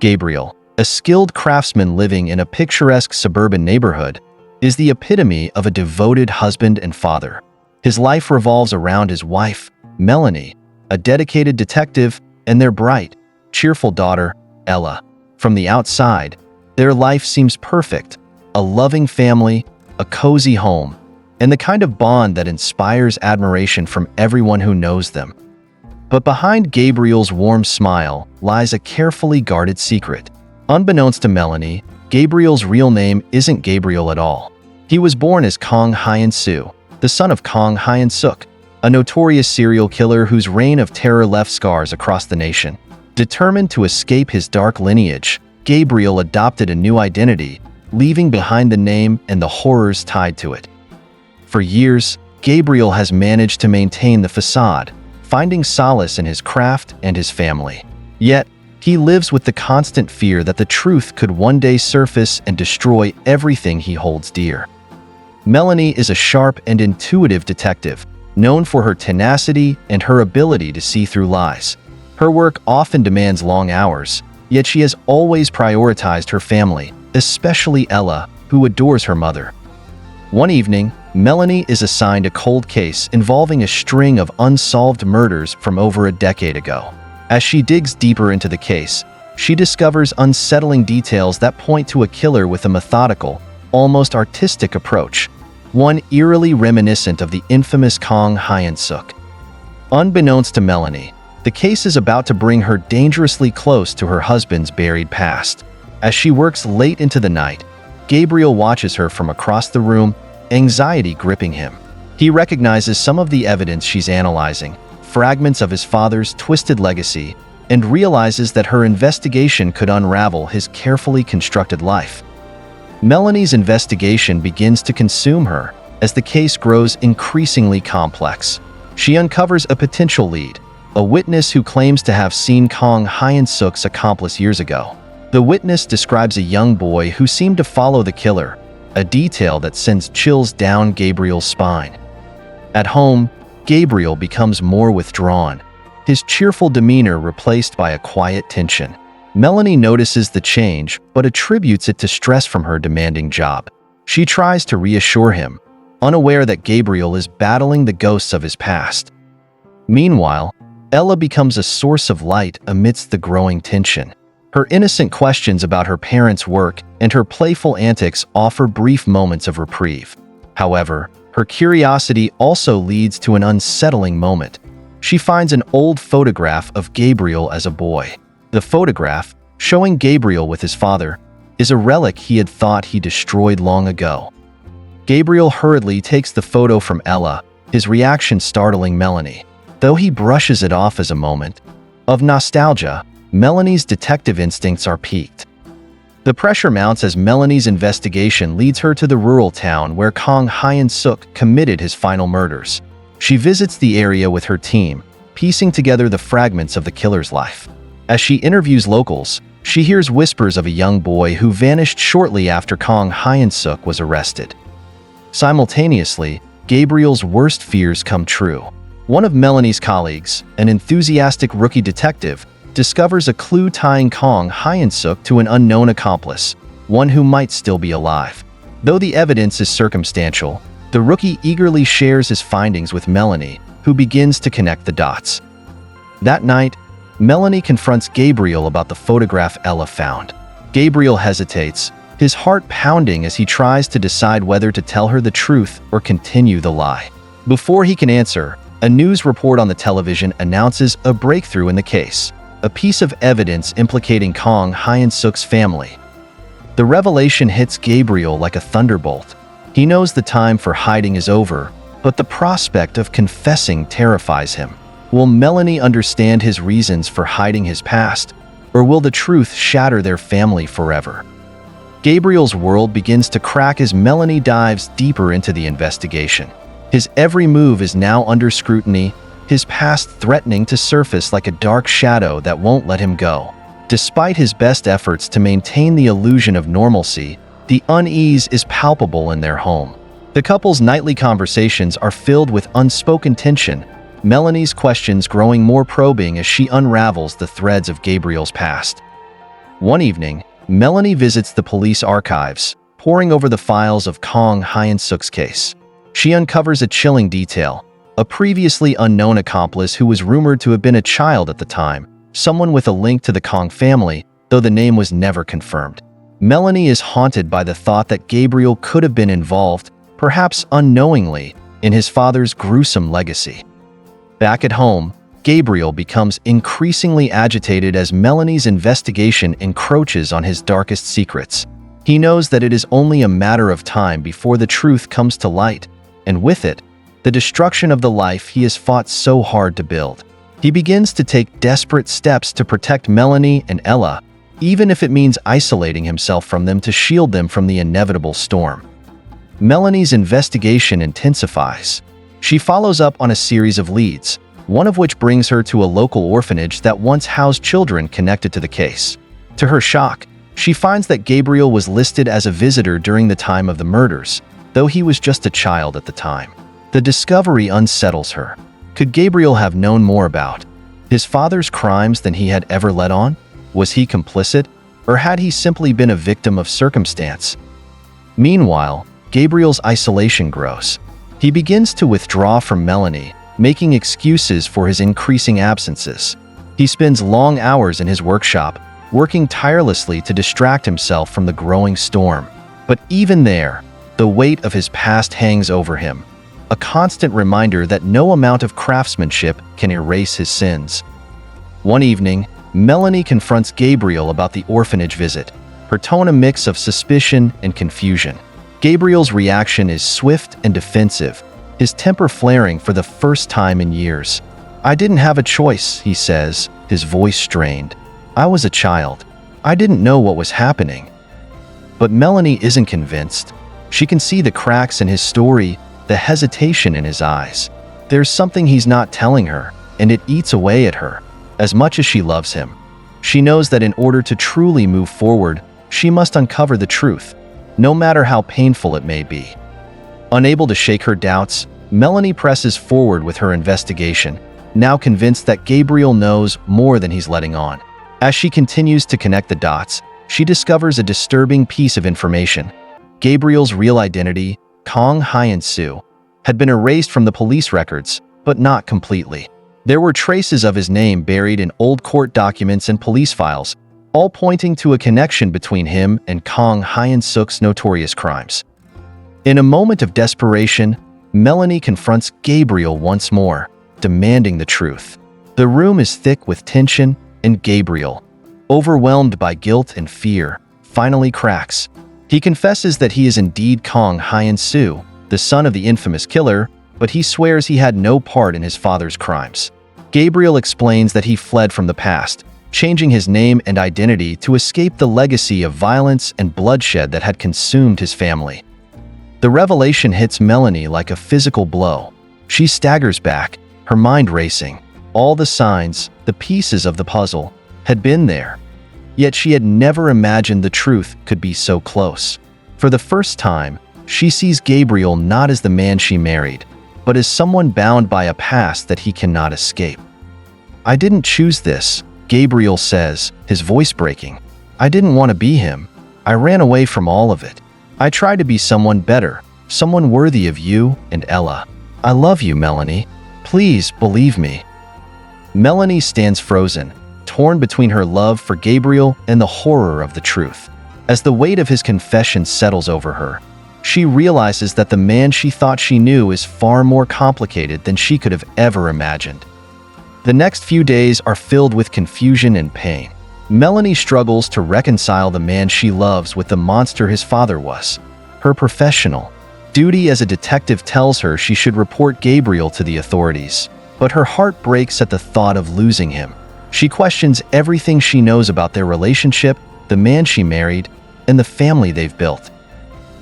Gabriel, a skilled craftsman living in a picturesque suburban neighborhood, is the epitome of a devoted husband and father. His life revolves around his wife, Melanie, a dedicated detective, and their bright, cheerful daughter, Ella. From the outside, their life seems perfect, a loving family, a cozy home, and the kind of bond that inspires admiration from everyone who knows them. But behind Gabriel's warm smile lies a carefully guarded secret. Unbeknownst to Melanie, Gabriel's real name isn't Gabriel at all. He was born as Kong Hyun-soo, the son of Kong Hyun-suk, a notorious serial killer whose reign of terror left scars across the nation. Determined to escape his dark lineage, Gabriel adopted a new identity, leaving behind the name and the horrors tied to it. For years, Gabriel has managed to maintain the facade, finding solace in his craft and his family. Yet, he lives with the constant fear that the truth could one day surface and destroy everything he holds dear. Melanie is a sharp and intuitive detective, known for her tenacity and her ability to see through lies. Her work often demands long hours, yet she has always prioritized her family, especially Ella, who adores her mother. One evening, Melanie is assigned a cold case involving a string of unsolved murders from over a decade ago. As she digs deeper into the case, she discovers unsettling details that point to a killer with a methodical, almost artistic approach, one eerily reminiscent of the infamous Kong Hyun-suk. Unbeknownst to Melanie, the case is about to bring her dangerously close to her husband's buried past. As she works late into the night, Gabriel watches her from across the room, anxiety gripping him. He recognizes some of the evidence she's analyzing, fragments of his father's twisted legacy, and realizes that her investigation could unravel his carefully constructed life. Melanie's investigation begins to consume her as the case grows increasingly complex. She uncovers a potential lead, a witness who claims to have seen Kong Hyun-suk's accomplice years ago. The witness describes a young boy who seemed to follow the killer, a detail that sends chills down Gabriel's spine. At home, Gabriel becomes more withdrawn, his cheerful demeanor replaced by a quiet tension. Melanie notices the change, but attributes it to stress from her demanding job. She tries to reassure him, unaware that Gabriel is battling the ghosts of his past. Meanwhile, Ella becomes a source of light amidst the growing tension. Her innocent questions about her parents' work and her playful antics offer brief moments of reprieve. However, her curiosity also leads to an unsettling moment. She finds an old photograph of Gabriel as a boy. The photograph, showing Gabriel with his father, is a relic he had thought he destroyed long ago. Gabriel hurriedly takes the photo from Ella, his reaction startling Melanie. Though he brushes it off as a moment of nostalgia, Melanie's detective instincts are piqued. The pressure mounts as Melanie's investigation leads her to the rural town where Kong Hyun-suk committed his final murders. She visits the area with her team, piecing together the fragments of the killer's life. As she interviews locals, she hears whispers of a young boy who vanished shortly after Kong Hyun-suk was arrested. Simultaneously, Gabriel's worst fears come true. One of Melanie's colleagues, an enthusiastic rookie detective, discovers a clue tying Kong Hyun-suk to an unknown accomplice, one who might still be alive. Though the evidence is circumstantial, the rookie eagerly shares his findings with Melanie, who begins to connect the dots. That night, Melanie confronts Gabriel about the photograph Ella found. Gabriel hesitates, his heart pounding as he tries to decide whether to tell her the truth or continue the lie. Before he can answer, a news report on the television announces a breakthrough in the case, a piece of evidence implicating Kong Hyun-suk's family. The revelation hits Gabriel like a thunderbolt. He knows the time for hiding is over, but the prospect of confessing terrifies him. Will Melanie understand his reasons for hiding his past, or will the truth shatter their family forever? Gabriel's world begins to crack as Melanie dives deeper into the investigation. His every move is now under scrutiny, his past threatening to surface like a dark shadow that won't let him go. Despite his best efforts to maintain the illusion of normalcy, the unease is palpable in their home. The couple's nightly conversations are filled with unspoken tension, Melanie's questions growing more probing as she unravels the threads of Gabriel's past. One evening, Melanie visits the police archives, poring over the files of Kang Hyun-suk's case. She uncovers a chilling detail: a previously unknown accomplice who was rumored to have been a child at the time, someone with a link to the Kang family, though the name was never confirmed. Melanie is haunted by the thought that Gabriel could have been involved, perhaps unknowingly, in his father's gruesome legacy. Back at home, Gabriel becomes increasingly agitated as Melanie's investigation encroaches on his darkest secrets. He knows that it is only a matter of time before the truth comes to light, and with it, the destruction of the life he has fought so hard to build. He begins to take desperate steps to protect Melanie and Ella, even if it means isolating himself from them to shield them from the inevitable storm. Melanie's investigation intensifies. She follows up on a series of leads, one of which brings her to a local orphanage that once housed children connected to the case. To her shock, she finds that Gabriel was listed as a visitor during the time of the murders, though he was just a child at the time. The discovery unsettles her. Could Gabriel have known more about his father's crimes than he had ever let on? Was he complicit, or had he simply been a victim of circumstance? Meanwhile, Gabriel's isolation grows. He begins to withdraw from Melanie, making excuses for his increasing absences. He spends long hours in his workshop, working tirelessly to distract himself from the growing storm. But even there, the weight of his past hangs over him, a constant reminder that no amount of craftsmanship can erase his sins. One evening, Melanie confronts Gabriel about the orphanage visit, her tone a mix of suspicion and confusion. Gabriel's reaction is swift and defensive, his temper flaring for the first time in years. "I didn't have a choice," he says, his voice strained. "I was a child. I didn't know what was happening." But Melanie isn't convinced. She can see the cracks in his story, the hesitation in his eyes. There's something he's not telling her, and it eats away at her. As much as she loves him, she knows that in order to truly move forward, she must uncover the truth, no matter how painful it may be. Unable to shake her doubts, Melanie presses forward with her investigation, now convinced that Gabriel knows more than he's letting on. As she continues to connect the dots, she discovers a disturbing piece of information. Gabriel's real identity, Kang Hyun-suk, had been erased from the police records, but not completely. There were traces of his name buried in old court documents and police files, all pointing to a connection between him and Kang Hyun-suk's notorious crimes. In a moment of desperation, Melanie confronts Gabriel once more, demanding the truth. The room is thick with tension, and Gabriel, overwhelmed by guilt and fear, finally cracks. He confesses that he is indeed Kang Hyun-suk, the son of the infamous killer, but he swears he had no part in his father's crimes. Gabriel explains that he fled from the past, changing his name and identity to escape the legacy of violence and bloodshed that had consumed his family. The revelation hits Melanie like a physical blow. She staggers back, her mind racing. All the signs, the pieces of the puzzle, had been there. Yet she had never imagined the truth could be so close. For the first time, she sees Gabriel not as the man she married, but as someone bound by a past that he cannot escape. "I didn't choose this," Gabriel says, his voice breaking. "I didn't want to be him. I ran away from all of it. I tried to be someone better, someone worthy of you and Ella. I love you, Melanie. Please believe me." Melanie stands frozen, torn between her love for Gabriel and the horror of the truth. As the weight of his confession settles over her, she realizes that the man she thought she knew is far more complicated than she could have ever imagined. The next few days are filled with confusion and pain. Melanie struggles to reconcile the man she loves with the monster his father was. Her professional duty as a detective tells her she should report Gabriel to the authorities, but her heart breaks at the thought of losing him. She questions everything she knows about their relationship, the man she married, and the family they've built.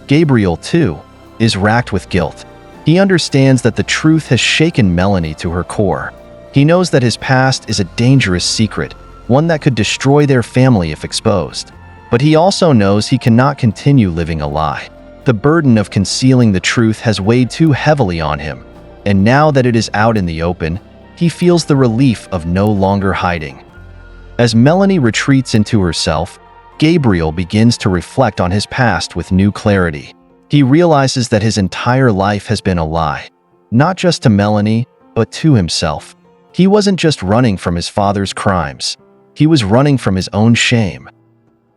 Gabriel, too, is racked with guilt. He understands that the truth has shaken Melanie to her core. He knows that his past is a dangerous secret, one that could destroy their family if exposed. But he also knows he cannot continue living a lie. The burden of concealing the truth has weighed too heavily on him, and now that it is out in the open, he feels the relief of no longer hiding. As Melanie retreats into herself, Gabriel begins to reflect on his past with new clarity. He realizes that his entire life has been a lie, not just to Melanie, but to himself. He wasn't just running from his father's crimes. He was running from his own shame.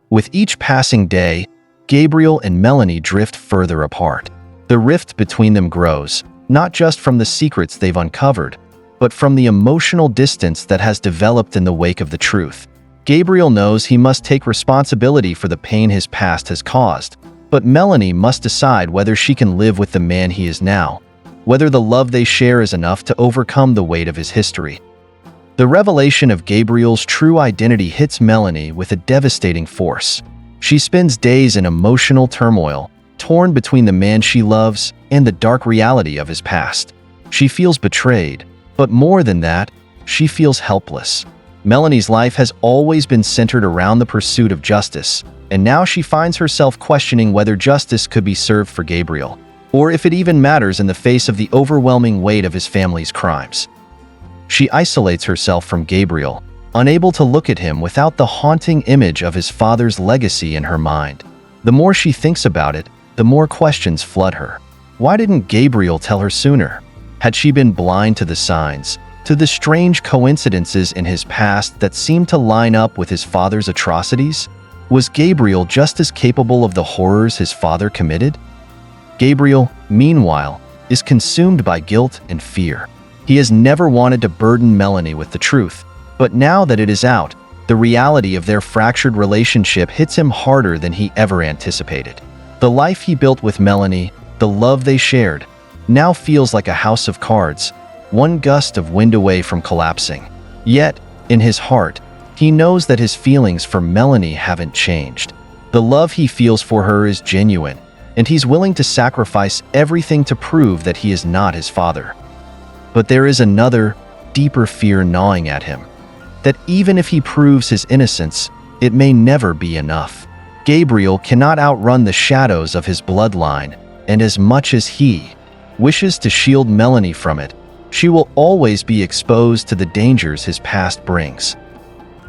With each passing day, Gabriel and Melanie drift further apart. The rift between them grows, not just from the secrets they've uncovered, but from the emotional distance that has developed in the wake of the truth. Gabriel knows he must take responsibility for the pain his past has caused, but Melanie must decide whether she can live with the man he is now, whether the love they share is enough to overcome the weight of his history. The revelation of Gabriel's true identity hits Melanie with a devastating force. She spends days in emotional turmoil, torn between the man she loves and the dark reality of his past. She feels betrayed, but more than that, she feels helpless. Melanie's life has always been centered around the pursuit of justice, and now she finds herself questioning whether justice could be served for Gabriel, or if it even matters in the face of the overwhelming weight of his family's crimes. She isolates herself from Gabriel, unable to look at him without the haunting image of his father's legacy in her mind. The more she thinks about it, the more questions flood her. Why didn't Gabriel tell her sooner? Had she been blind to the signs, to the strange coincidences in his past that seemed to line up with his father's atrocities? Was Gabriel just as capable of the horrors his father committed? Gabriel, meanwhile, is consumed by guilt and fear. He has never wanted to burden Melanie with the truth, but now that it is out, the reality of their fractured relationship hits him harder than he ever anticipated. The life he built with Melanie, the love they shared, now feels like a house of cards, one gust of wind away from collapsing. Yet, in his heart, he knows that his feelings for Melanie haven't changed. The love he feels for her is genuine, and he's willing to sacrifice everything to prove that he is not his father. But there is another, deeper fear gnawing at him, that even if he proves his innocence, it may never be enough. Gabriel cannot outrun the shadows of his bloodline, and as much as he wishes to shield Melanie from it, she will always be exposed to the dangers his past brings.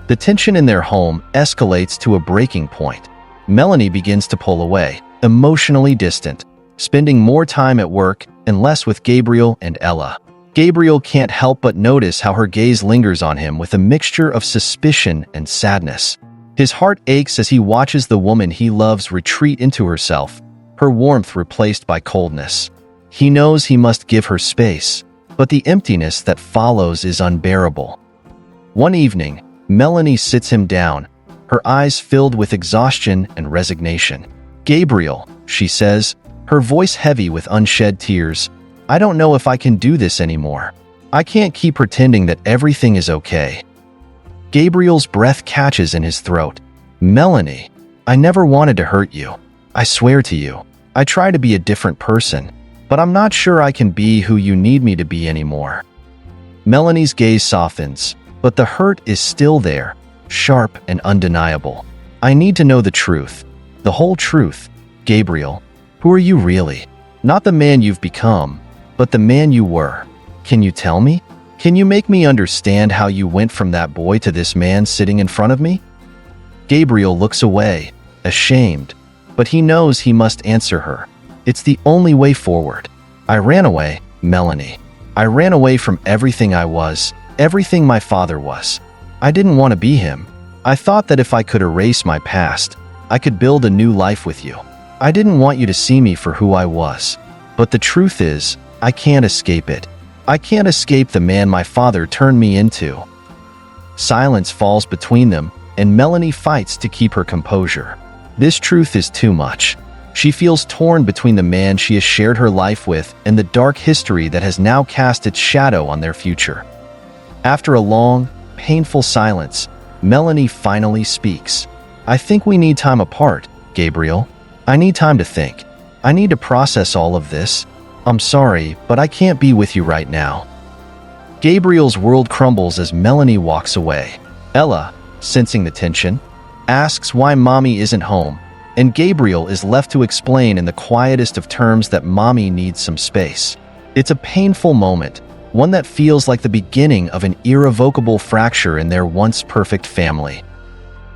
The tension in their home escalates to a breaking point. Melanie begins to pull away, emotionally distant, spending more time at work and less with Gabriel and Ella. Gabriel can't help but notice how her gaze lingers on him with a mixture of suspicion and sadness. His heart aches as he watches the woman he loves retreat into herself, her warmth replaced by coldness. He knows he must give her space, but the emptiness that follows is unbearable. One evening, Melanie sits him down, her eyes filled with exhaustion and resignation. "Gabriel," she says, her voice heavy with unshed tears, "I don't know if I can do this anymore. I can't keep pretending that everything is okay." Gabriel's breath catches in his throat. "Melanie, I never wanted to hurt you. I swear to you. I try to be a different person, but I'm not sure I can be who you need me to be anymore." Melanie's gaze softens, but the hurt is still there, sharp and undeniable. "I need to know the truth, the whole truth. Gabriel, who are you really? Not the man you've become, but the man you were. Can you tell me? Can you make me understand how you went from that boy to this man sitting in front of me?" Gabriel looks away, ashamed, but he knows he must answer her. It's the only way forward. "I ran away, Melanie. I ran away from everything I was, everything my father was. I didn't want to be him. I thought that if I could erase my past, I could build a new life with you. I didn't want you to see me for who I was. But the truth is, I can't escape it. I can't escape the man my father turned me into." Silence falls between them, and Melanie fights to keep her composure. This truth is too much. She feels torn between the man she has shared her life with and the dark history that has now cast its shadow on their future. After a long, painful silence, Melanie finally speaks. "I think we need time apart, Gabriel. I need time to think. I need to process all of this. I'm sorry, but I can't be with you right now." Gabriel's world crumbles as Melanie walks away. Ella, sensing the tension, asks why Mommy isn't home, and Gabriel is left to explain in the quietest of terms that Mommy needs some space. It's a painful moment, one that feels like the beginning of an irrevocable fracture in their once perfect family.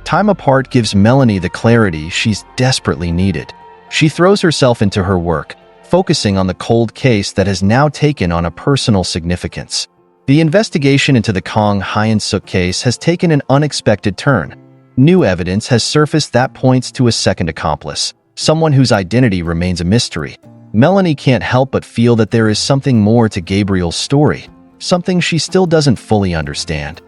Time apart gives Melanie the clarity she's desperately needed. She throws herself into her work, focusing on the cold case that has now taken on a personal significance. The investigation into the Kong Hyen-suk case has taken an unexpected turn. New evidence has surfaced that points to a second accomplice, someone whose identity remains a mystery. Melanie can't help but feel that there is something more to Gabriel's story, something she still doesn't fully understand.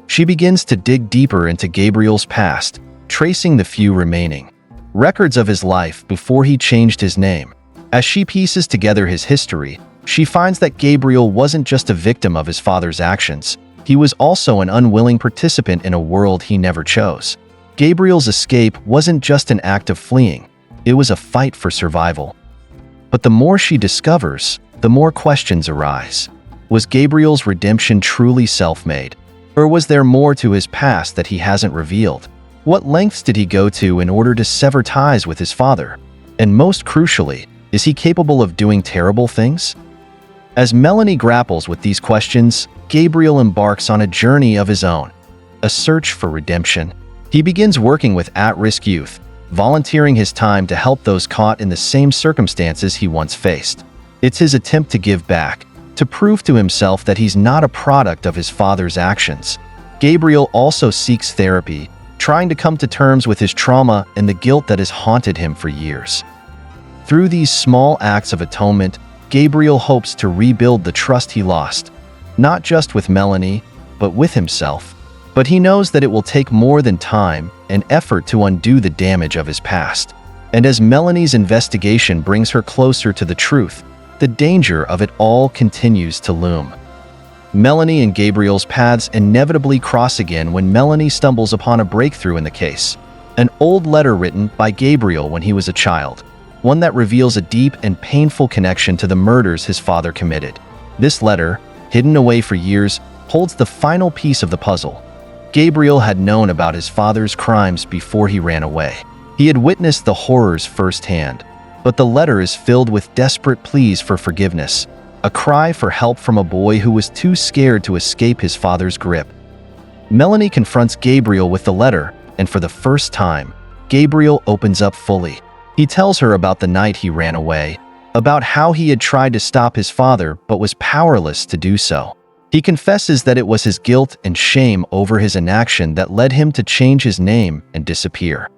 She begins to dig deeper into Gabriel's past, tracing the few remaining records of his life before he changed his name. As she pieces together his history, she finds that Gabriel wasn't just a victim of his father's actions. He was also an unwilling participant in a world he never chose. Gabriel's escape wasn't just an act of fleeing, it was a fight for survival. But the more she discovers, the more questions arise. Was Gabriel's redemption truly self-made? Or was there more to his past that he hasn't revealed? What lengths did he go to in order to sever ties with his father? And most crucially, is he capable of doing terrible things? As Melanie grapples with these questions, Gabriel embarks on a journey of his own, a search for redemption. He begins working with at-risk youth, volunteering his time to help those caught in the same circumstances he once faced. It's his attempt to give back, to prove to himself that he's not a product of his father's actions. Gabriel also seeks therapy, trying to come to terms with his trauma and the guilt that has haunted him for years. Through these small acts of atonement, Gabriel hopes to rebuild the trust he lost, not just with Melanie, but with himself. But he knows that it will take more than time and effort to undo the damage of his past. And as Melanie's investigation brings her closer to the truth, the danger of it all continues to loom. Melanie and Gabriel's paths inevitably cross again when Melanie stumbles upon a breakthrough in the case. An old letter written by Gabriel when he was a child, one that reveals a deep and painful connection to the murders his father committed. This letter, hidden away for years, holds the final piece of the puzzle. Gabriel had known about his father's crimes before he ran away. He had witnessed the horrors firsthand, but the letter is filled with desperate pleas for forgiveness, a cry for help from a boy who was too scared to escape his father's grip. Melanie confronts Gabriel with the letter, and for the first time, Gabriel opens up fully. He tells her about the night he ran away, about how he had tried to stop his father but was powerless to do so. He confesses that it was his guilt and shame over his inaction that led him to change his name and disappear.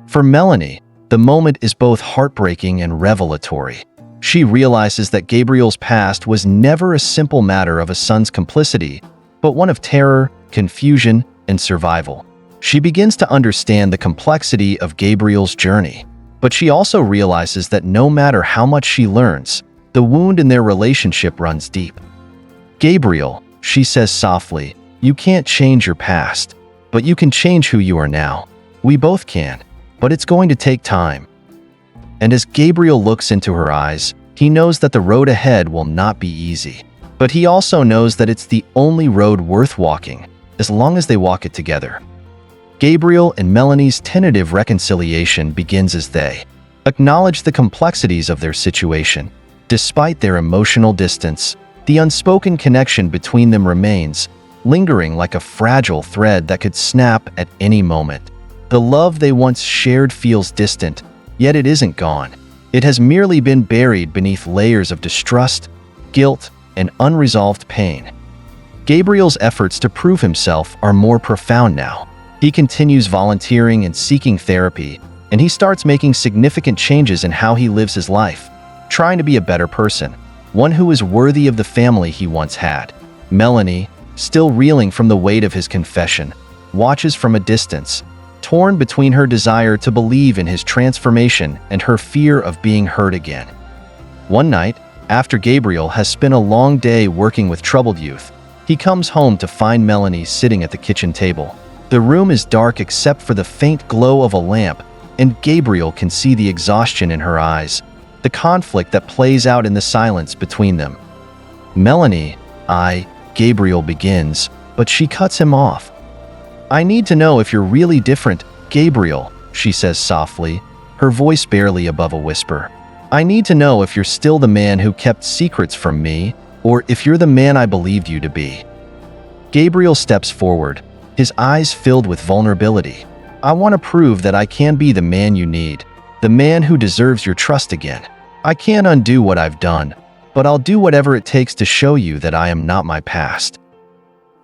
For Melanie, the moment is both heartbreaking and revelatory. She realizes that Gabriel's past was never a simple matter of a son's complicity, but one of terror, confusion, and survival. She begins to understand the complexity of Gabriel's journey, but she also realizes that no matter how much she learns, the wound in their relationship runs deep. "Gabriel," she says softly, "you can't change your past, but you can change who you are now. We both can, but it's going to take time." And as Gabriel looks into her eyes, he knows that the road ahead will not be easy. But he also knows that it's the only road worth walking, as long as they walk it together. Gabriel and Melanie's tentative reconciliation begins as they acknowledge the complexities of their situation. Despite their emotional distance, the unspoken connection between them remains, lingering like a fragile thread that could snap at any moment. The love they once shared feels distant, yet it isn't gone. It has merely been buried beneath layers of distrust, guilt, and unresolved pain. Gabriel's efforts to prove himself are more profound now. He continues volunteering and seeking therapy, and he starts making significant changes in how he lives his life, trying to be a better person, one who is worthy of the family he once had. Melanie, still reeling from the weight of his confession, watches from a distance, torn between her desire to believe in his transformation and her fear of being hurt again. One night, after Gabriel has spent a long day working with troubled youth, he comes home to find Melanie sitting at the kitchen table. The room is dark except for the faint glow of a lamp, and Gabriel can see the exhaustion in her eyes, the conflict that plays out in the silence between them. "Melanie, Gabriel begins, but she cuts him off. "I need to know if you're really different, Gabriel," she says softly, her voice barely above a whisper. "I need to know if you're still the man who kept secrets from me, or if you're the man I believed you to be." Gabriel steps forward, his eyes filled with vulnerability. I want to prove that I can be the man you need, the man who deserves your trust again. I can't undo what I've done, but I'll do whatever it takes to show you that I am not my past."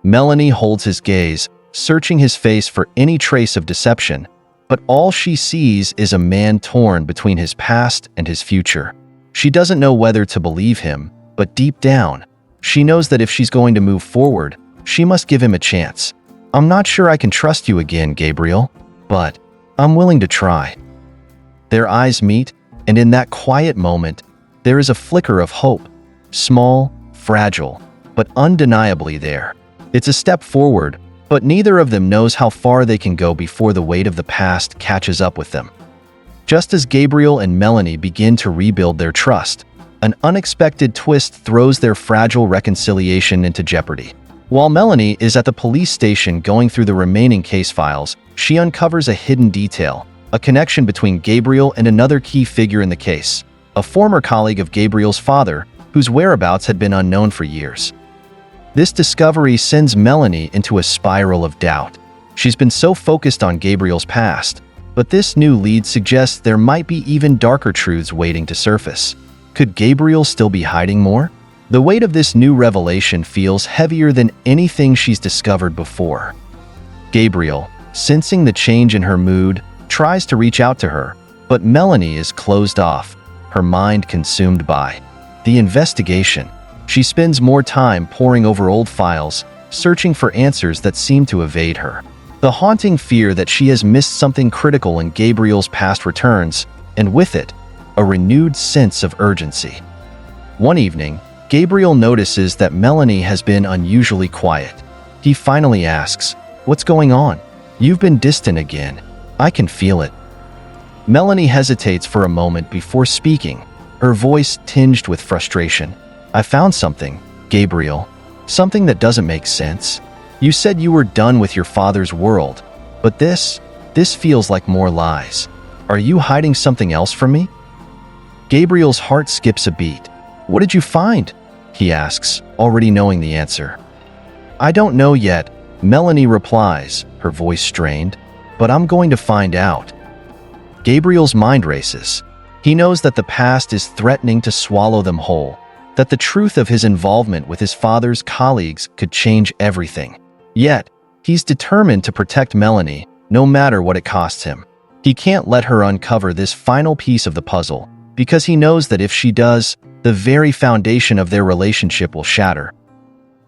Melanie holds his gaze, searching his face for any trace of deception, but all she sees is a man torn between his past and his future. She doesn't know whether to believe him, but deep down, she knows that if she's going to move forward, she must give him a chance. "I'm not sure I can trust you again, Gabriel, but I'm willing to try." Their eyes meet, and in that quiet moment, there is a flicker of hope. Small, fragile, but undeniably there. It's a step forward, but neither of them knows how far they can go before the weight of the past catches up with them. Just as Gabriel and Melanie begin to rebuild their trust, an unexpected twist throws their fragile reconciliation into jeopardy. While Melanie is at the police station going through the remaining case files, she uncovers a hidden detail, a connection between Gabriel and another key figure in the case, a former colleague of Gabriel's father, whose whereabouts had been unknown for years. This discovery sends Melanie into a spiral of doubt. She's been so focused on Gabriel's past, but this new lead suggests there might be even darker truths waiting to surface. Could Gabriel still be hiding more? The weight of this new revelation feels heavier than anything she's discovered before. Gabriel, sensing the change in her mood, tries to reach out to her, but Melanie is closed off, her mind consumed by the investigation. She spends more time poring over old files, searching for answers that seem to evade her. The haunting fear that she has missed something critical in Gabriel's past returns, and with it, a renewed sense of urgency. One evening, Gabriel notices that Melanie has been unusually quiet. He finally asks, "What's going on? You've been distant again. I can feel it." Melanie hesitates for a moment before speaking, her voice tinged with frustration. "I found something, Gabriel. Something that doesn't make sense. You said you were done with your father's world, but this feels like more lies. Are you hiding something else from me?" Gabriel's heart skips a beat. "What did you find?" he asks, already knowing the answer. "I don't know yet," Melanie replies, her voice strained, "but I'm going to find out." Gabriel's mind races. He knows that the past is threatening to swallow them whole, that the truth of his involvement with his father's colleagues could change everything. Yet, he's determined to protect Melanie, no matter what it costs him. He can't let her uncover this final piece of the puzzle, because he knows that if she does, the very foundation of their relationship will shatter.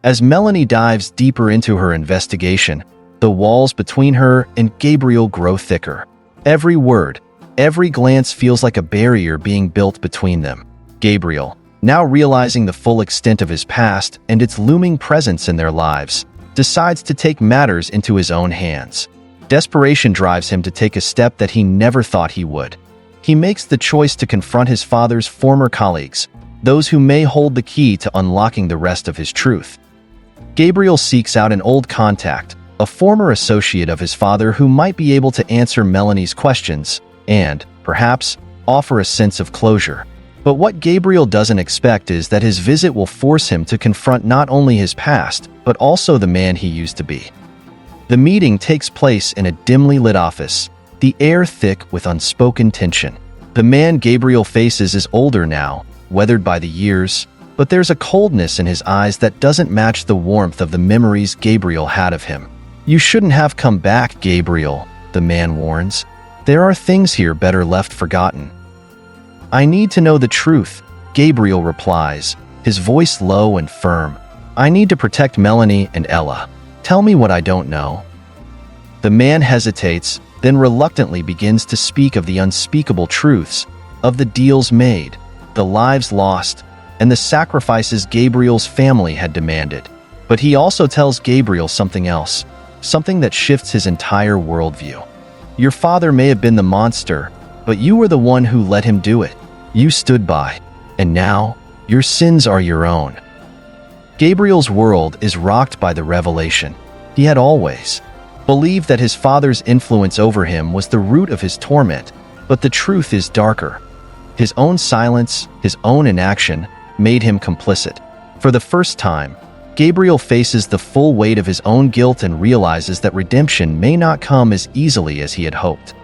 As Melanie dives deeper into her investigation, the walls between her and Gabriel grow thicker. Every word, every glance feels like a barrier being built between them. Gabriel, now realizing the full extent of his past and its looming presence in their lives, decides to take matters into his own hands. Desperation drives him to take a step that he never thought he would. He makes the choice to confront his father's former colleagues, those who may hold the key to unlocking the rest of his truth. Gabriel seeks out an old contact, a former associate of his father who might be able to answer Melanie's questions and, perhaps, offer a sense of closure. But what Gabriel doesn't expect is that his visit will force him to confront not only his past, but also the man he used to be. The meeting takes place in a dimly lit office, the air thick with unspoken tension. The man Gabriel faces is older now, weathered by the years, but there's a coldness in his eyes that doesn't match the warmth of the memories Gabriel had of him. "You shouldn't have come back, Gabriel," the man warns. "There are things here better left forgotten." "I need to know the truth," Gabriel replies, his voice low and firm. "I need to protect Melanie and Ella. Tell me what I don't know." The man hesitates, then reluctantly begins to speak of the unspeakable truths, of the deals made, the lives lost, and the sacrifices Gabriel's family had demanded. But he also tells Gabriel something else, something that shifts his entire worldview. "Your father may have been the monster, but you were the one who let him do it. You stood by, and now your sins are your own." Gabriel's world is rocked by the revelation. He had always believed that his father's influence over him was the root of his torment, but the truth is darker. His own silence, his own inaction, made him complicit. For the first time, Gabriel faces the full weight of his own guilt and realizes that redemption may not come as easily as he had hoped.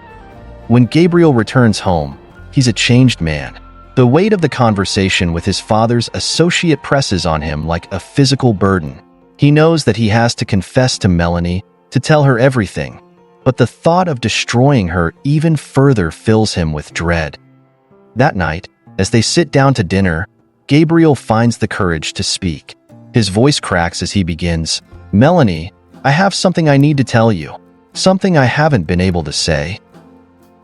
When Gabriel returns home, he's a changed man. The weight of the conversation with his father's associate presses on him like a physical burden. He knows that he has to confess to Melanie, to tell her everything, but the thought of destroying her even further fills him with dread. That night, as they sit down to dinner, Gabriel finds the courage to speak. His voice cracks as he begins, "Melanie, I have something I need to tell you. Something I haven't been able to say."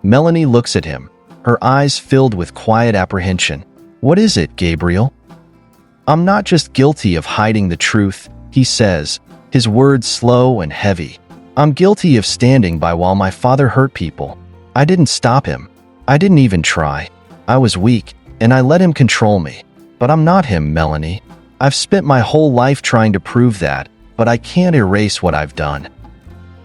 Melanie looks at him, her eyes filled with quiet apprehension. "What is it, Gabriel?" "I'm not just guilty of hiding the truth," he says, his words slow and heavy. "I'm guilty of standing by while my father hurt people. I didn't stop him. I didn't even try. I was weak, and I let him control me. But I'm not him, Melanie. I've spent my whole life trying to prove that, but I can't erase what I've done."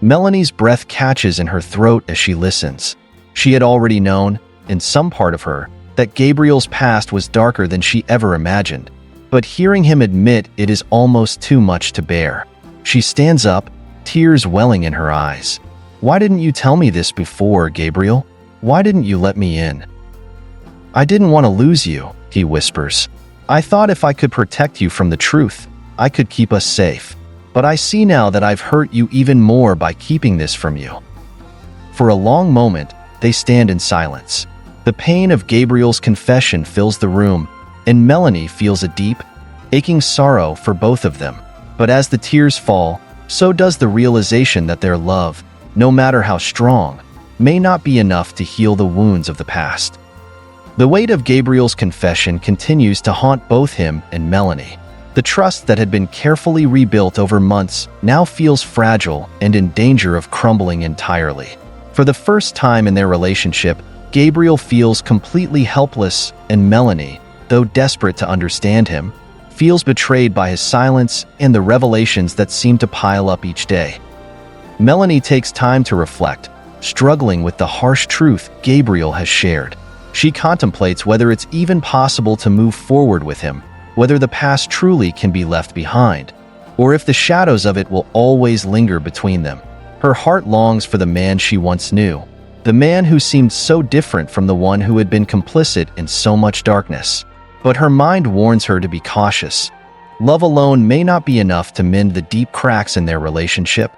Melanie's breath catches in her throat as she listens. She had already known, in some part of her, that Gabriel's past was darker than she ever imagined. But hearing him admit it is almost too much to bear. She stands up, tears welling in her eyes. "Why didn't you tell me this before, Gabriel? Why didn't you let me in?" "I didn't want to lose you," he whispers. "I thought if I could protect you from the truth, I could keep us safe. But I see now that I've hurt you even more by keeping this from you." For a long moment, they stand in silence. The pain of Gabriel's confession fills the room, and Melanie feels a deep, aching sorrow for both of them. But as the tears fall, so does the realization that their love, no matter how strong, may not be enough to heal the wounds of the past. The weight of Gabriel's confession continues to haunt both him and Melanie. The trust that had been carefully rebuilt over months now feels fragile and in danger of crumbling entirely. For the first time in their relationship, Gabriel feels completely helpless, and Melanie, though desperate to understand him, feels betrayed by his silence and the revelations that seem to pile up each day. Melanie takes time to reflect, struggling with the harsh truth Gabriel has shared. She contemplates whether it's even possible to move forward with him, whether the past truly can be left behind, or if the shadows of it will always linger between them. Her heart longs for the man she once knew, the man who seemed so different from the one who had been complicit in so much darkness. But her mind warns her to be cautious. Love alone may not be enough to mend the deep cracks in their relationship.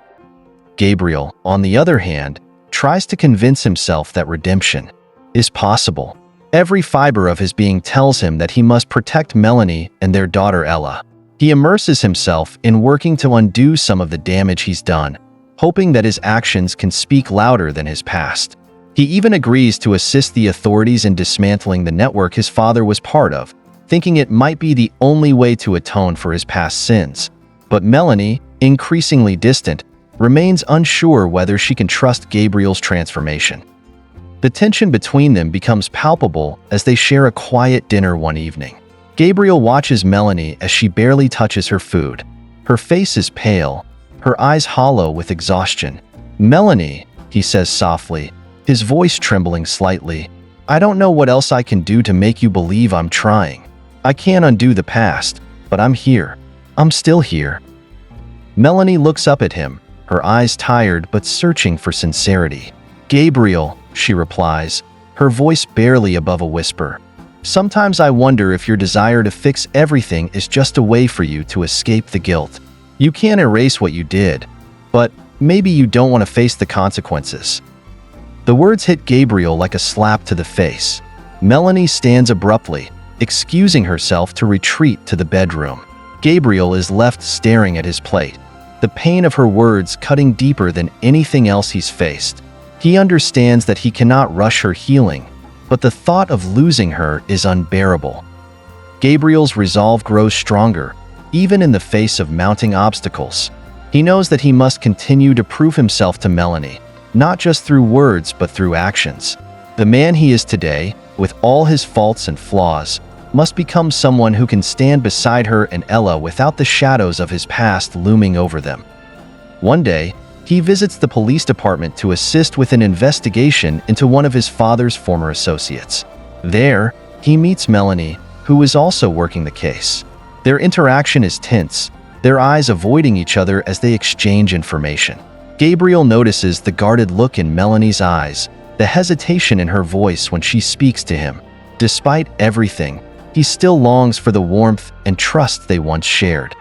Gabriel, on the other hand, tries to convince himself that redemption is possible. Every fiber of his being tells him that he must protect Melanie and their daughter Ella. He immerses himself in working to undo some of the damage he's done, hoping that his actions can speak louder than his past. He even agrees to assist the authorities in dismantling the network his father was part of, thinking it might be the only way to atone for his past sins. But Melanie, increasingly distant, remains unsure whether she can trust Gabriel's transformation. The tension between them becomes palpable as they share a quiet dinner one evening. Gabriel watches Melanie as she barely touches her food. Her face is pale, her eyes hollow with exhaustion. "Melanie," he says softly, his voice trembling slightly, "I don't know what else I can do to make you believe I'm trying. I can't undo the past, but I'm here. I'm still here." Melanie looks up at him, her eyes tired but searching for sincerity. "Gabriel," she replies, her voice barely above a whisper. "Sometimes I wonder if your desire to fix everything is just a way for you to escape the guilt. You can't erase what you did, but maybe you don't want to face the consequences." The words hit Gabriel like a slap to the face. Melanie stands abruptly, excusing herself to retreat to the bedroom. Gabriel is left staring at his plate, the pain of her words cutting deeper than anything else he's faced. He understands that he cannot rush her healing, but the thought of losing her is unbearable. Gabriel's resolve grows stronger, even in the face of mounting obstacles. He knows that he must continue to prove himself to Melanie, not just through words but through actions. The man he is today, with all his faults and flaws, must become someone who can stand beside her and Ella without the shadows of his past looming over them. One day, he visits the police department to assist with an investigation into one of his father's former associates. There, he meets Melanie, who is also working the case. Their interaction is tense, their eyes avoiding each other as they exchange information. Gabriel notices the guarded look in Melanie's eyes, the hesitation in her voice when she speaks to him. Despite everything, he still longs for the warmth and trust they once shared.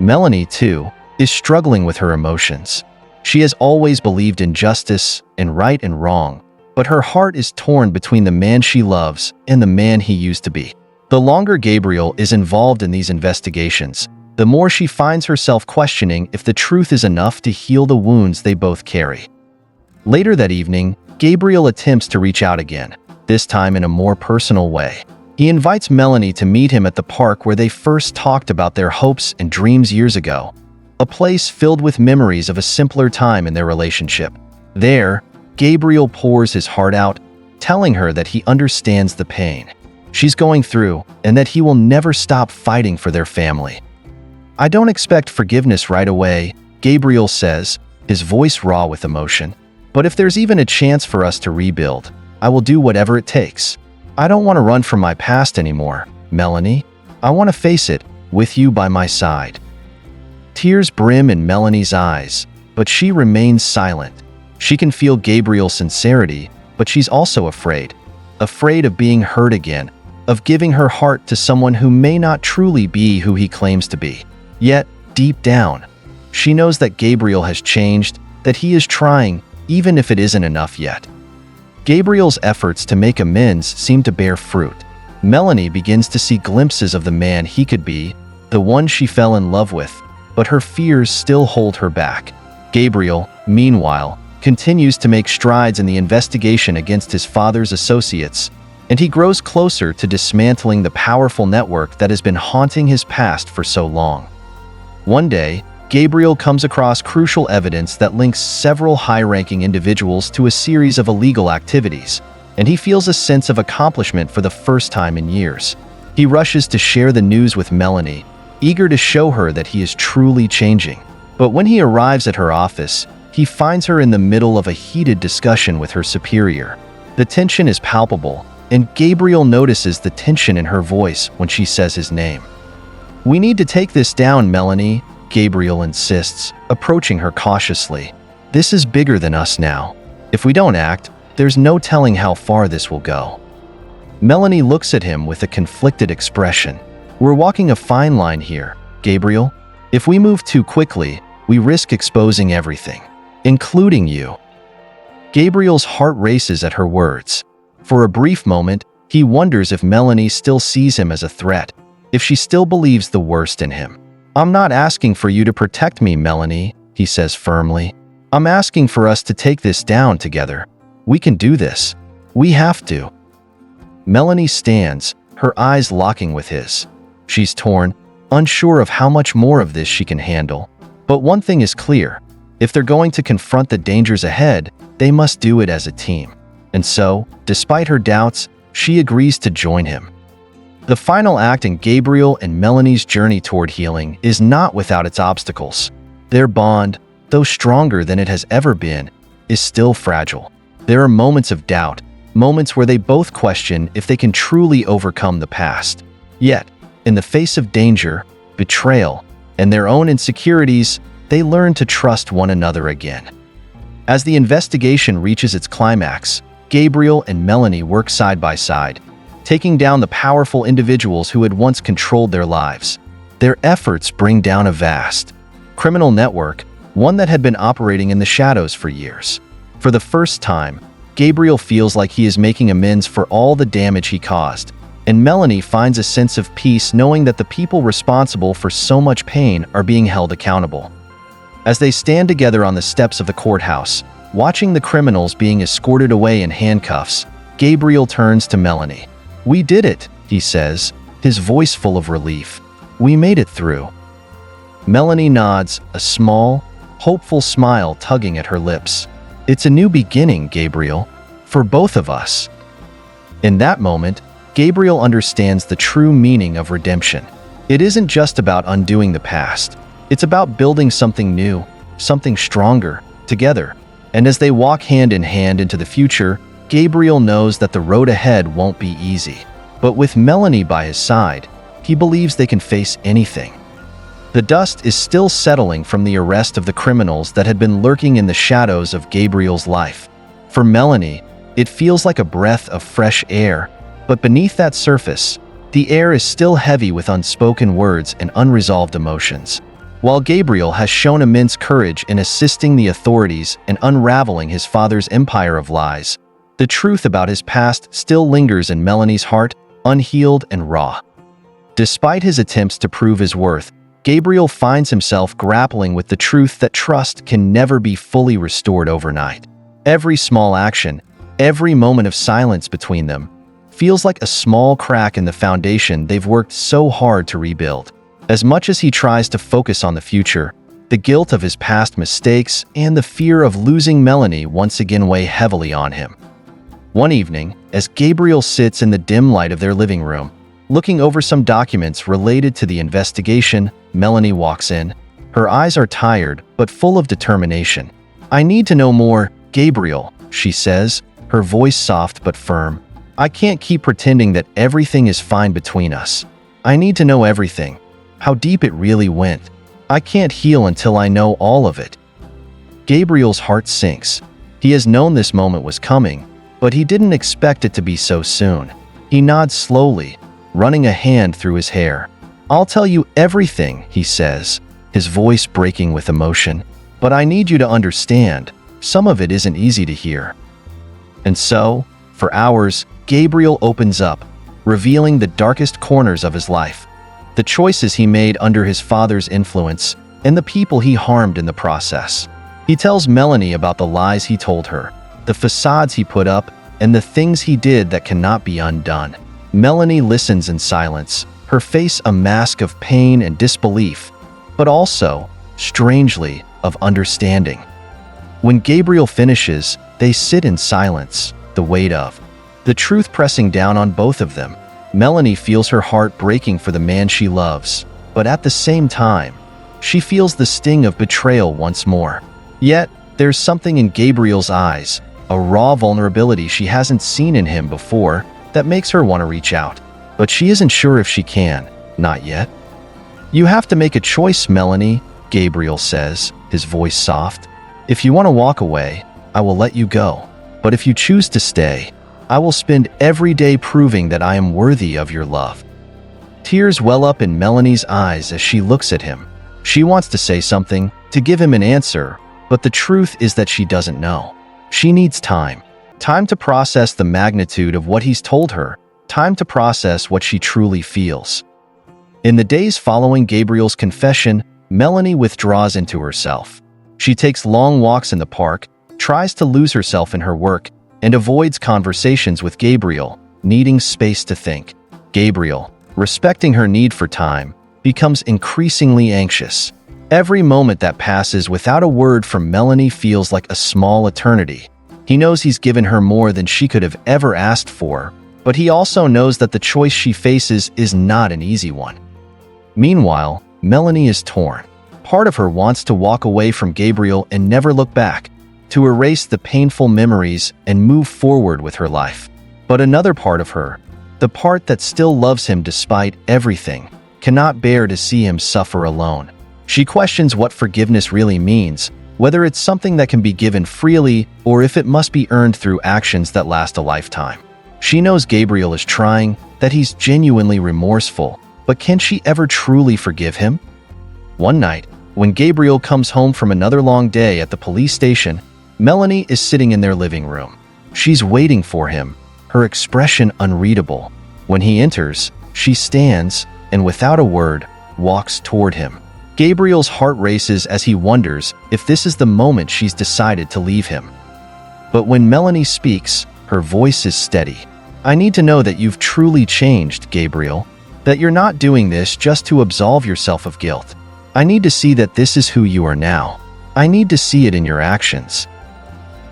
Melanie, too, is struggling with her emotions. She has always believed in justice and right and wrong, but her heart is torn between the man she loves and the man he used to be. The longer Gabriel is involved in these investigations, the more she finds herself questioning if the truth is enough to heal the wounds they both carry. Later that evening, Gabriel attempts to reach out again, this time in a more personal way. He invites Melanie to meet him at the park where they first talked about their hopes and dreams years ago, a place filled with memories of a simpler time in their relationship. There, Gabriel pours his heart out, telling her that he understands the pain she's going through and that he will never stop fighting for their family. "I don't expect forgiveness right away," Gabriel says, his voice raw with emotion. "But if there's even a chance for us to rebuild, I will do whatever it takes. I don't want to run from my past anymore, Melanie. I want to face it, with you by my side." Tears brim in Melanie's eyes, but she remains silent. She can feel Gabriel's sincerity, but she's also afraid of being hurt again, of giving her heart to someone who may not truly be who he claims to be. Yet, deep down, she knows that Gabriel has changed, that he is trying, even if it isn't enough yet. Gabriel's efforts to make amends seem to bear fruit. Melanie begins to see glimpses of the man he could be, the one she fell in love with, but her fears still hold her back. Gabriel, meanwhile, continues to make strides in the investigation against his father's associates, and he grows closer to dismantling the powerful network that has been haunting his past for so long. One day, Gabriel comes across crucial evidence that links several high-ranking individuals to a series of illegal activities, and he feels a sense of accomplishment for the first time in years. He rushes to share the news with Melanie, eager to show her that he is truly changing. But when he arrives at her office, he finds her in the middle of a heated discussion with her superior. The tension is palpable, and Gabriel notices the tension in her voice when she says his name. "We need to take this down, Melanie," Gabriel insists, approaching her cautiously. "This is bigger than us now. If we don't act, there's no telling how far this will go." Melanie looks at him with a conflicted expression. "We're walking a fine line here, Gabriel. If we move too quickly, we risk exposing everything, including you." Gabriel's heart races at her words. For a brief moment, he wonders if Melanie still sees him as a threat, if she still believes the worst in him. "I'm not asking for you to protect me, Melanie," he says firmly. "I'm asking for us to take this down together. We can do this. We have to." Melanie stands, her eyes locking with his. She's torn, unsure of how much more of this she can handle. But one thing is clear: if they're going to confront the dangers ahead, they must do it as a team. And so, despite her doubts, she agrees to join him. The final act in Gabriel and Melanie's journey toward healing is not without its obstacles. Their bond, though stronger than it has ever been, is still fragile. There are moments of doubt, moments where they both question if they can truly overcome the past. Yet, in the face of danger, betrayal, and their own insecurities, they learn to trust one another again. As the investigation reaches its climax, Gabriel and Melanie work side by side, taking down the powerful individuals who had once controlled their lives. Their efforts bring down a vast criminal network, one that had been operating in the shadows for years. For the first time, Gabriel feels like he is making amends for all the damage he caused, and Melanie finds a sense of peace knowing that the people responsible for so much pain are being held accountable. As they stand together on the steps of the courthouse, watching the criminals being escorted away in handcuffs, Gabriel turns to Melanie. "We did it," he says, his voice full of relief. "We made it through." Melanie nods, a small, hopeful smile tugging at her lips. "It's a new beginning, Gabriel, for both of us." In that moment, Gabriel understands the true meaning of redemption. It isn't just about undoing the past. It's about building something new, something stronger, together. And as they walk hand in hand into the future, Gabriel knows that the road ahead won't be easy. But with Melanie by his side, he believes they can face anything. The dust is still settling from the arrest of the criminals that had been lurking in the shadows of Gabriel's life. For Melanie, it feels like a breath of fresh air, but beneath that surface, the air is still heavy with unspoken words and unresolved emotions. While Gabriel has shown immense courage in assisting the authorities and unraveling his father's empire of lies, the truth about his past still lingers in Melanie's heart, unhealed and raw. Despite his attempts to prove his worth, Gabriel finds himself grappling with the truth that trust can never be fully restored overnight. Every small action, every moment of silence between them, feels like a small crack in the foundation they've worked so hard to rebuild. As much as he tries to focus on the future, the guilt of his past mistakes and the fear of losing Melanie once again weigh heavily on him. One evening, as Gabriel sits in the dim light of their living room, looking over some documents related to the investigation, Melanie walks in. Her eyes are tired, but full of determination. "I need to know more, Gabriel," she says, her voice soft but firm. "I can't keep pretending that everything is fine between us. I need to know everything, how deep it really went. I can't heal until I know all of it." Gabriel's heart sinks. He has known this moment was coming, but he didn't expect it to be so soon. He nods slowly, running a hand through his hair. "I'll tell you everything," he says, his voice breaking with emotion. "But I need you to understand, some of it isn't easy to hear." And so, for hours, Gabriel opens up, revealing the darkest corners of his life, the choices he made under his father's influence, and the people he harmed in the process. He tells Melanie about the lies he told her, the facades he put up, and the things he did that cannot be undone. Melanie listens in silence, her face a mask of pain and disbelief, but also, strangely, of understanding. When Gabriel finishes, they sit in silence, the weight of the truth pressing down on both of them. Melanie feels her heart breaking for the man she loves, but at the same time, she feels the sting of betrayal once more. Yet, there's something in Gabriel's eyes, a raw vulnerability she hasn't seen in him before, that makes her want to reach out. But she isn't sure if she can, not yet. "You have to make a choice, Melanie," Gabriel says, his voice soft. "If you want to walk away, I will let you go. But if you choose to stay, I will spend every day proving that I am worthy of your love." Tears well up in Melanie's eyes as she looks at him. She wants to say something, to give him an answer, but the truth is that she doesn't know. She needs time. Time to process the magnitude of what he's told her. Time to process what she truly feels. In the days following Gabriel's confession, Melanie withdraws into herself. She takes long walks in the park, tries to lose herself in her work, and avoids conversations with Gabriel, needing space to think. Gabriel, respecting her need for time, becomes increasingly anxious. Every moment that passes without a word from Melanie feels like a small eternity. He knows he's given her more than she could have ever asked for, but he also knows that the choice she faces is not an easy one. Meanwhile, Melanie is torn. Part of her wants to walk away from Gabriel and never look back, to erase the painful memories and move forward with her life. But another part of her, the part that still loves him despite everything, cannot bear to see him suffer alone. She questions what forgiveness really means, whether it's something that can be given freely or if it must be earned through actions that last a lifetime. She knows Gabriel is trying, that he's genuinely remorseful, but can she ever truly forgive him? One night, when Gabriel comes home from another long day at the police station, Melanie is sitting in their living room. She's waiting for him, her expression unreadable. When he enters, she stands and without a word, walks toward him. Gabriel's heart races as he wonders if this is the moment she's decided to leave him. But when Melanie speaks, her voice is steady. "I need to know that you've truly changed, Gabriel, that you're not doing this just to absolve yourself of guilt. I need to see that this is who you are now. I need to see it in your actions."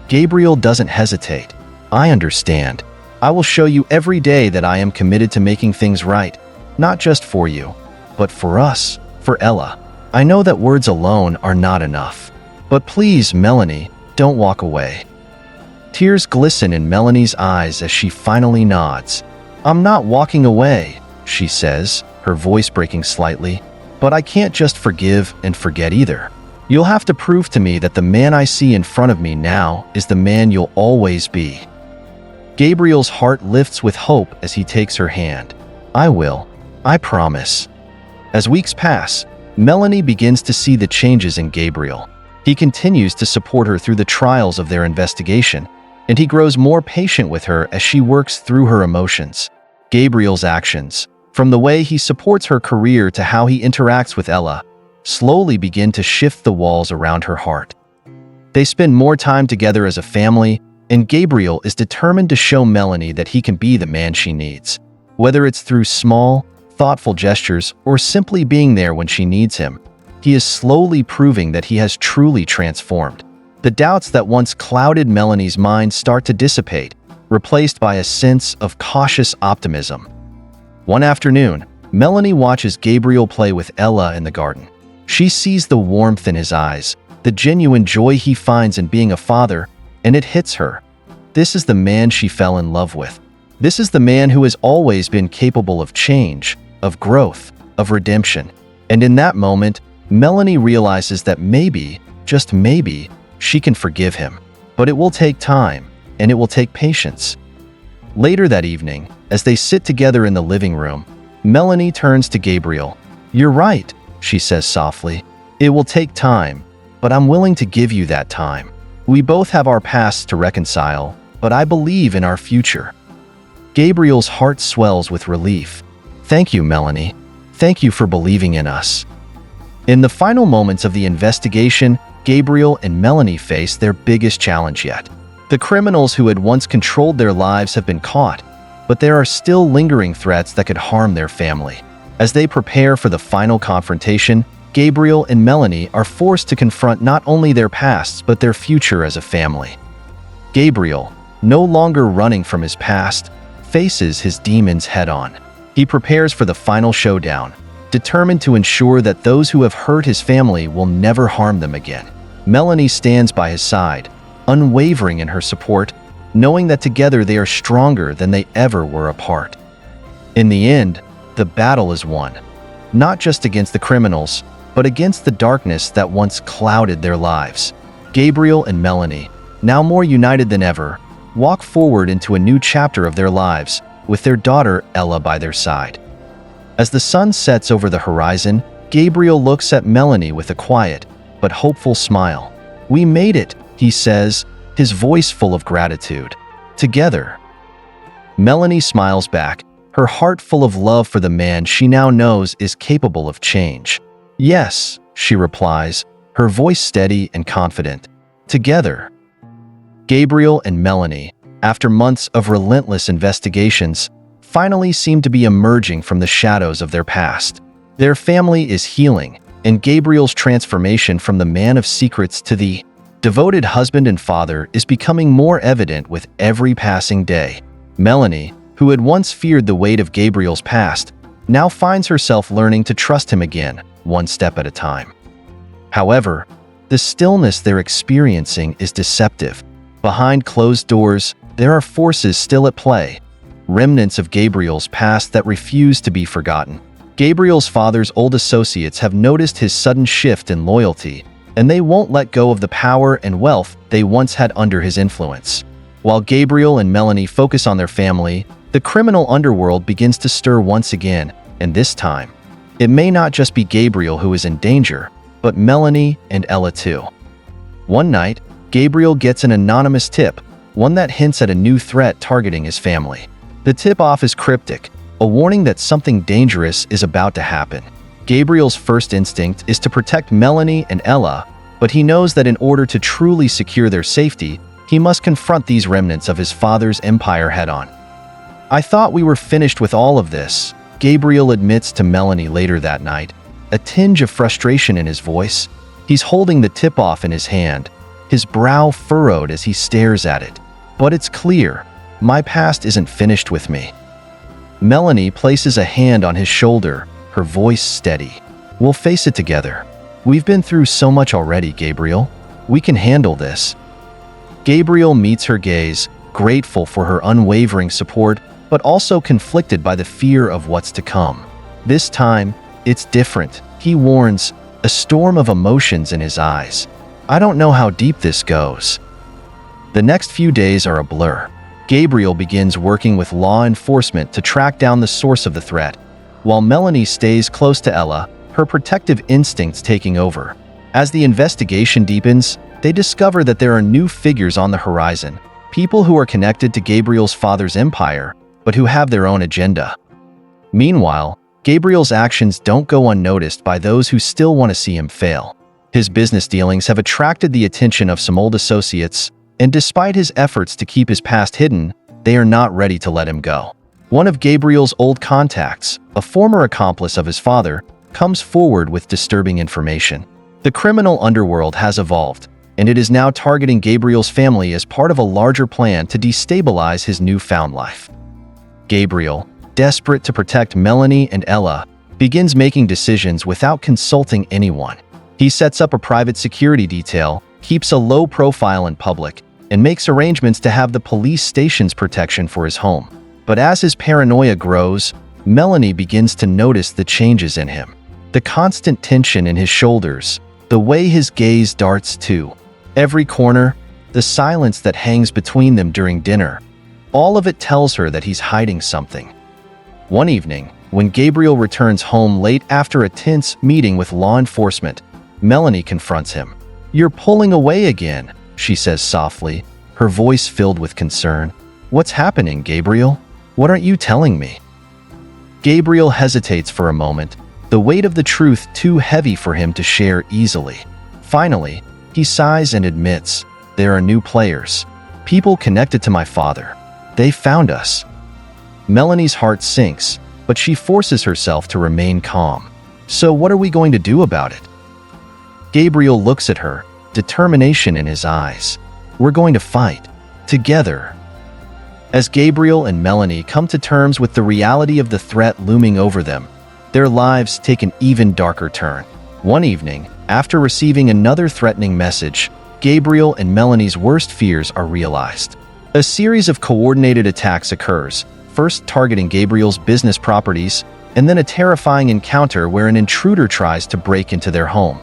Gabriel doesn't hesitate. "I understand. I will show you every day that I am committed to making things right, not just for you, but for us, for Ella. I know that words alone are not enough. But please, Melanie, don't walk away." Tears glisten in Melanie's eyes as she finally nods. "I'm not walking away," she says, her voice breaking slightly. But I can't just forgive and forget either. You'll have to prove to me that the man I see in front of me now is the man you'll always be." Gabriel's heart lifts with hope as he takes her hand. "I will. I promise." As weeks pass, Melanie begins to see the changes in Gabriel. He continues to support her through the trials of their investigation, and he grows more patient with her as she works through her emotions. Gabriel's actions, from the way he supports her career to how he interacts with Ella, slowly begin to shift the walls around her heart. They spend more time together as a family, and Gabriel is determined to show Melanie that he can be the man she needs. Whether it's through small, thoughtful gestures or simply being there when she needs him, he is slowly proving that he has truly transformed. The doubts that once clouded Melanie's mind start to dissipate, replaced by a sense of cautious optimism. One afternoon, Melanie watches Gabriel play with Ella in the garden. She sees the warmth in his eyes, the genuine joy he finds in being a father, and it hits her. This is the man she fell in love with. This is the man who has always been capable of change, of growth, of redemption. And in that moment, Melanie realizes that maybe, just maybe, she can forgive him. But it will take time, and it will take patience. Later that evening, as they sit together in the living room, Melanie turns to Gabriel. "You're right," she says softly. "It will take time, but I'm willing to give you that time. We both have our pasts to reconcile, but I believe in our future." Gabriel's heart swells with relief. "Thank you, Melanie. Thank you for believing in us." In the final moments of the investigation, Gabriel and Melanie face their biggest challenge yet. The criminals who had once controlled their lives have been caught, but there are still lingering threats that could harm their family. As they prepare for the final confrontation, Gabriel and Melanie are forced to confront not only their pasts but their future as a family. Gabriel, no longer running from his past, faces his demons head-on. He prepares for the final showdown, determined to ensure that those who have hurt his family will never harm them again. Melanie stands by his side, unwavering in her support, knowing that together they are stronger than they ever were apart. In the end, the battle is won, not just against the criminals, but against the darkness that once clouded their lives. Gabriel and Melanie, now more united than ever, walk forward into a new chapter of their lives, with their daughter Ella by their side. As the sun sets over the horizon, Gabriel looks at Melanie with a quiet but hopeful smile. "We made it," he says, his voice full of gratitude. "Together." Melanie smiles back, her heart full of love for the man she now knows is capable of change. "Yes," she replies, her voice steady and confident. "Together." Gabriel and Melanie, after months of relentless investigations, finally seem to be emerging from the shadows of their past. Their family is healing, and Gabriel's transformation from the man of secrets to the devoted husband and father is becoming more evident with every passing day. Melanie, who had once feared the weight of Gabriel's past, now finds herself learning to trust him again, one step at a time. However, the stillness they're experiencing is deceptive. Behind closed doors, there are forces still at play, remnants of Gabriel's past that refuse to be forgotten. Gabriel's father's old associates have noticed his sudden shift in loyalty, and they won't let go of the power and wealth they once had under his influence. While Gabriel and Melanie focus on their family, the criminal underworld begins to stir once again, and this time, it may not just be Gabriel who is in danger, but Melanie and Ella too. One night, Gabriel gets an anonymous tip, one that hints at a new threat targeting his family. The tip-off is cryptic, a warning that something dangerous is about to happen. Gabriel's first instinct is to protect Melanie and Ella, but he knows that in order to truly secure their safety, he must confront these remnants of his father's empire head-on. "I thought we were finished with all of this," Gabriel admits to Melanie later that night, a tinge of frustration in his voice. He's holding the tip-off in his hand, his brow furrowed as he stares at it. "But it's clear, my past isn't finished with me." Melanie places a hand on his shoulder, her voice steady. "We'll face it together. We've been through so much already, Gabriel. We can handle this." Gabriel meets her gaze, grateful for her unwavering support, but also conflicted by the fear of what's to come. This time, it's different. He warns, a storm of emotions in his eyes. I don't know how deep this goes. The next few days are a blur. Gabriel begins working with law enforcement to track down the source of the threat, while Melanie stays close to Ella, her protective instincts taking over. As the investigation deepens, they discover that there are new figures on the horizon, people who are connected to Gabriel's father's empire, but who have their own agenda. Meanwhile, Gabriel's actions don't go unnoticed by those who still want to see him fail. His business dealings have attracted the attention of some old associates, and despite his efforts to keep his past hidden, they are not ready to let him go. One of Gabriel's old contacts, a former accomplice of his father, comes forward with disturbing information. The criminal underworld has evolved, and it is now targeting Gabriel's family as part of a larger plan to destabilize his newfound life. Gabriel, desperate to protect Melanie and Ella, begins making decisions without consulting anyone. He sets up a private security detail, keeps a low profile in public, and makes arrangements to have the police station's protection for his home. But as his paranoia grows, Melanie begins to notice the changes in him. The constant tension in his shoulders, the way his gaze darts to every corner, the silence that hangs between them during dinner, all of it tells her that he's hiding something. One evening, when Gabriel returns home late after a tense meeting with law enforcement, Melanie confronts him. "You're pulling away again," she says softly, her voice filled with concern. "What's happening, Gabriel? What aren't you telling me?" Gabriel hesitates for a moment, the weight of the truth too heavy for him to share easily. Finally, he sighs and admits, "There are new players. People connected to my father. They found us." Melanie's heart sinks, but she forces herself to remain calm. "So what are we going to do about it?" Gabriel looks at her, determination in his eyes. "We're going to fight. Together." As Gabriel and Melanie come to terms with the reality of the threat looming over them, their lives take an even darker turn. One evening, after receiving another threatening message, Gabriel and Melanie's worst fears are realized. A series of coordinated attacks occurs, first targeting Gabriel's business properties, and then a terrifying encounter where an intruder tries to break into their home.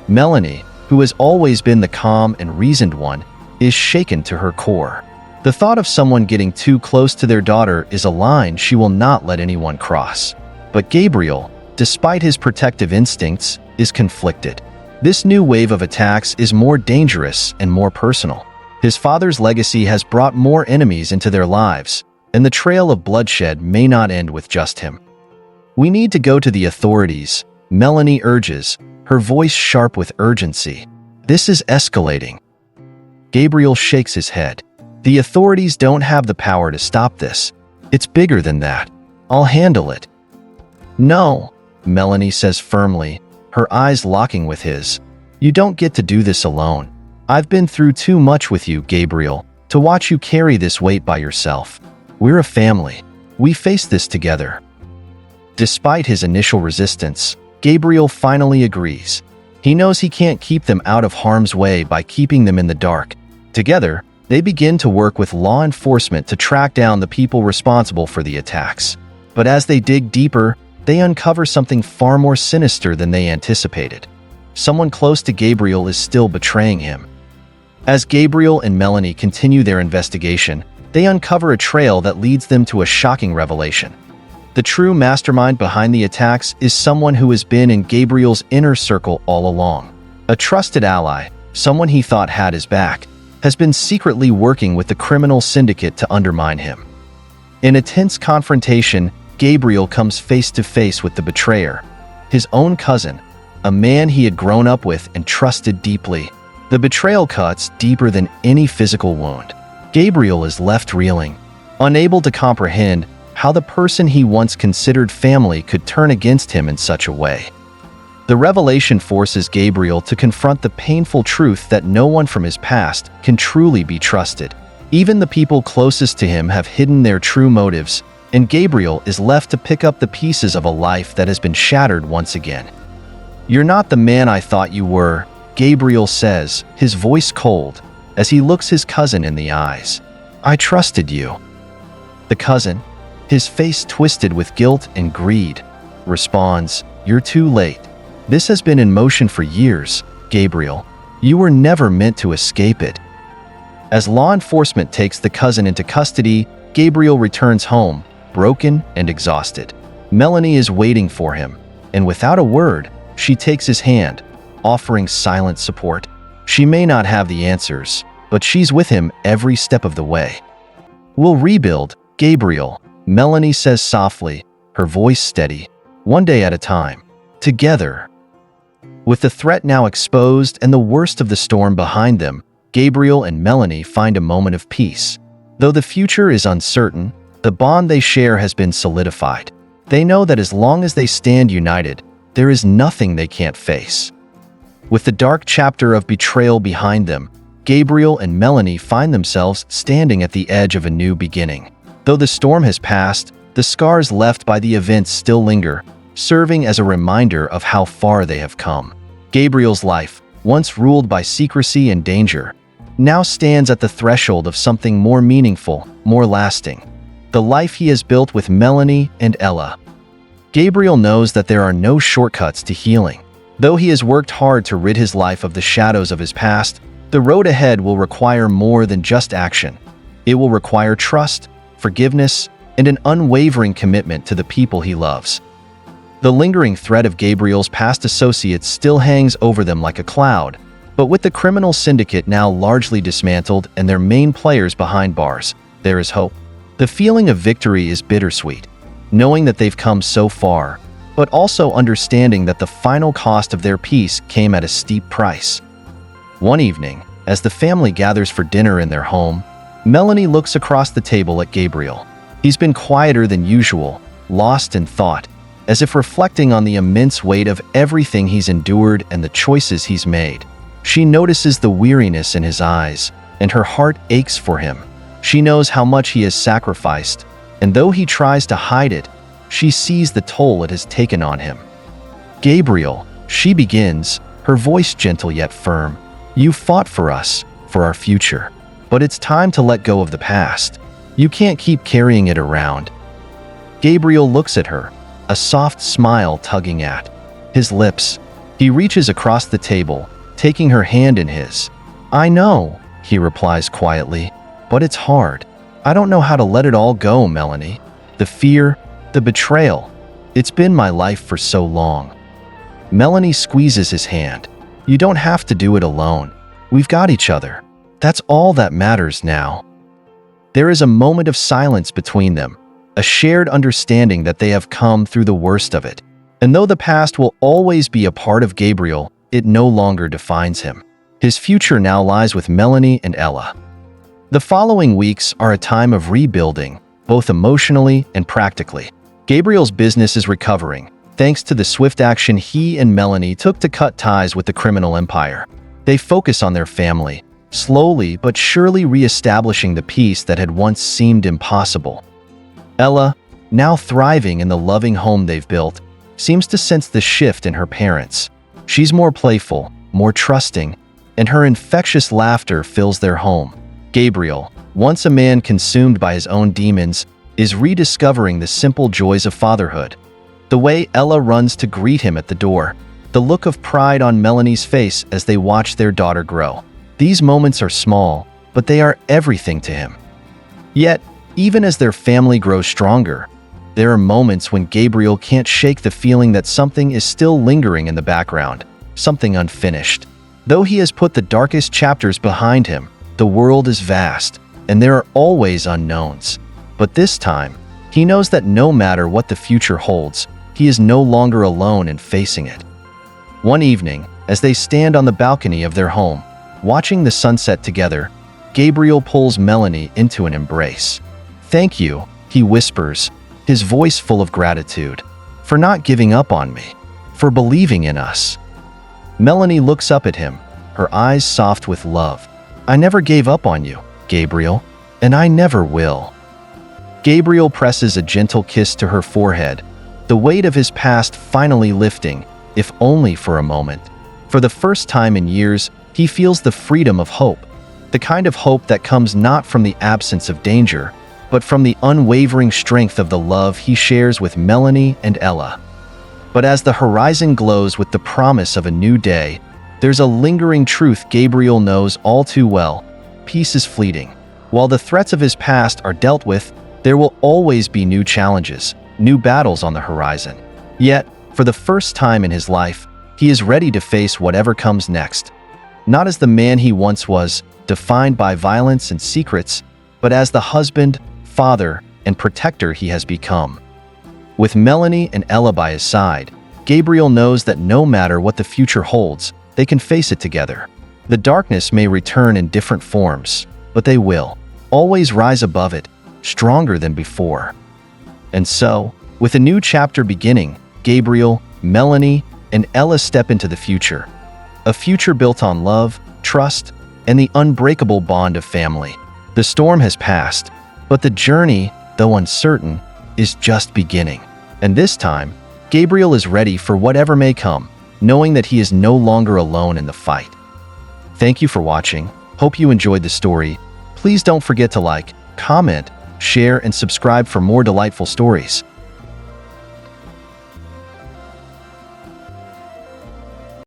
Melanie, who has always been the calm and reasoned one, is shaken to her core. The thought of someone getting too close to their daughter is a line she will not let anyone cross. But Gabriel, despite his protective instincts, is conflicted. This new wave of attacks is more dangerous and more personal. His father's legacy has brought more enemies into their lives, and the trail of bloodshed may not end with just him. "We need to go to the authorities," Melanie urges, her voice sharp with urgency. "This is escalating." Gabriel shakes his head. "The authorities don't have the power to stop this. It's bigger than that. I'll handle it." "No," Melanie says firmly, her eyes locking with his. "You don't get to do this alone. I've been through too much with you, Gabriel, to watch you carry this weight by yourself. We're a family. We face this together." Despite his initial resistance, Gabriel finally agrees. He knows he can't keep them out of harm's way by keeping them in the dark. Together, they begin to work with law enforcement to track down the people responsible for the attacks. But as they dig deeper, they uncover something far more sinister than they anticipated. Someone close to Gabriel is still betraying him. As Gabriel and Melanie continue their investigation, they uncover a trail that leads them to a shocking revelation. The true mastermind behind the attacks is someone who has been in Gabriel's inner circle all along. A trusted ally, someone he thought had his back, has been secretly working with the criminal syndicate to undermine him. In a tense confrontation, Gabriel comes face to face with the betrayer, his own cousin, a man he had grown up with and trusted deeply. The betrayal cuts deeper than any physical wound. Gabriel is left reeling, unable to comprehend how the person he once considered family could turn against him in such a way. The revelation forces Gabriel to confront the painful truth that no one from his past can truly be trusted. Even the people closest to him have hidden their true motives, and Gabriel is left to pick up the pieces of a life that has been shattered once again. "You're not the man I thought you were," Gabriel says, his voice cold, as he looks his cousin in the eyes. "I trusted you." The cousin, his face twisted with guilt and greed, responds, "You're too late. This has been in motion for years, Gabriel. You were never meant to escape it." As law enforcement takes the cousin into custody, Gabriel returns home, broken and exhausted. Melanie is waiting for him, and without a word, she takes his hand, offering silent support. She may not have the answers, but she's with him every step of the way. "We'll rebuild, Gabriel," Melanie says softly, her voice steady, "one day at a time. Together." With the threat now exposed and the worst of the storm behind them, Gabriel and Melanie find a moment of peace. Though the future is uncertain, the bond they share has been solidified. They know that as long as they stand united, there is nothing they can't face. With the dark chapter of betrayal behind them, Gabriel and Melanie find themselves standing at the edge of a new beginning. Though the storm has passed, the scars left by the events still linger, serving as a reminder of how far they have come. Gabriel's life, once ruled by secrecy and danger, now stands at the threshold of something more meaningful, more lasting. The life he has built with Melanie and Ella. Gabriel knows that there are no shortcuts to healing. Though he has worked hard to rid his life of the shadows of his past, the road ahead will require more than just action. It will require trust, forgiveness, and an unwavering commitment to the people he loves. The lingering threat of Gabriel's past associates still hangs over them like a cloud, but with the criminal syndicate now largely dismantled and their main players behind bars, there is hope. The feeling of victory is bittersweet, knowing that they've come so far, but also understanding that the final cost of their peace came at a steep price. One evening, as the family gathers for dinner in their home, Melanie looks across the table at Gabriel. He's been quieter than usual, lost in thought, as if reflecting on the immense weight of everything he's endured and the choices he's made. She notices the weariness in his eyes, and her heart aches for him. She knows how much he has sacrificed, and though he tries to hide it, she sees the toll it has taken on him. "Gabriel," she begins, her voice gentle yet firm, "you fought for us, for our future. But it's time to let go of the past. You can't keep carrying it around." Gabriel looks at her, a soft smile tugging at his lips. He reaches across the table, taking her hand in his. "I know," he replies quietly, "but it's hard. I don't know how to let it all go, Melanie. The fear, the betrayal. It's been my life for so long." Melanie squeezes his hand. "You don't have to do it alone. We've got each other. That's all that matters now." There is a moment of silence between them, a shared understanding that they have come through the worst of it. And though the past will always be a part of Gabriel, it no longer defines him. His future now lies with Melanie and Ella. The following weeks are a time of rebuilding, both emotionally and practically. Gabriel's business is recovering, thanks to the swift action he and Melanie took to cut ties with the criminal empire. They focus on their family, slowly but surely re-establishing the peace that had once seemed impossible. Ella, now thriving in the loving home they've built, seems to sense the shift in her parents. She's more playful, more trusting, and her infectious laughter fills their home. Gabriel, once a man consumed by his own demons, is rediscovering the simple joys of fatherhood. The way Ella runs to greet him at the door, the look of pride on Melanie's face as they watch their daughter grow. These moments are small, but they are everything to him. Yet, even as their family grows stronger, there are moments when Gabriel can't shake the feeling that something is still lingering in the background, something unfinished. Though he has put the darkest chapters behind him, the world is vast, and there are always unknowns. But this time, he knows that no matter what the future holds, he is no longer alone in facing it. One evening, as they stand on the balcony of their home, watching the sunset together, Gabriel pulls Melanie into an embrace. "Thank you," he whispers, his voice full of gratitude, "for not giving up on me, for believing in us." Melanie looks up at him, her eyes soft with love. "I never gave up on you, Gabriel, and I never will." Gabriel presses a gentle kiss to her forehead, the weight of his past finally lifting, if only for a moment. For the first time in years, he feels the freedom of hope, the kind of hope that comes not from the absence of danger, but from the unwavering strength of the love he shares with Melanie and Ella. But as the horizon glows with the promise of a new day, there's a lingering truth Gabriel knows all too well. Peace is fleeting. While the threats of his past are dealt with, there will always be new challenges, new battles on the horizon. Yet, for the first time in his life, he is ready to face whatever comes next. Not as the man he once was, defined by violence and secrets, but as the husband, father, and protector he has become. With Melanie and Ella by his side, Gabriel knows that no matter what the future holds, they can face it together. The darkness may return in different forms, but they will always rise above it, stronger than before. And so, with a new chapter beginning, Gabriel, Melanie, and Ella step into the future. A future built on love, trust, and the unbreakable bond of family. The storm has passed, but the journey, though uncertain, is just beginning. And this time, Gabriel is ready for whatever may come, knowing that he is no longer alone in the fight. Thank you for watching. Hope you enjoyed the story. Please don't forget to like, comment, share, and subscribe for more delightful stories.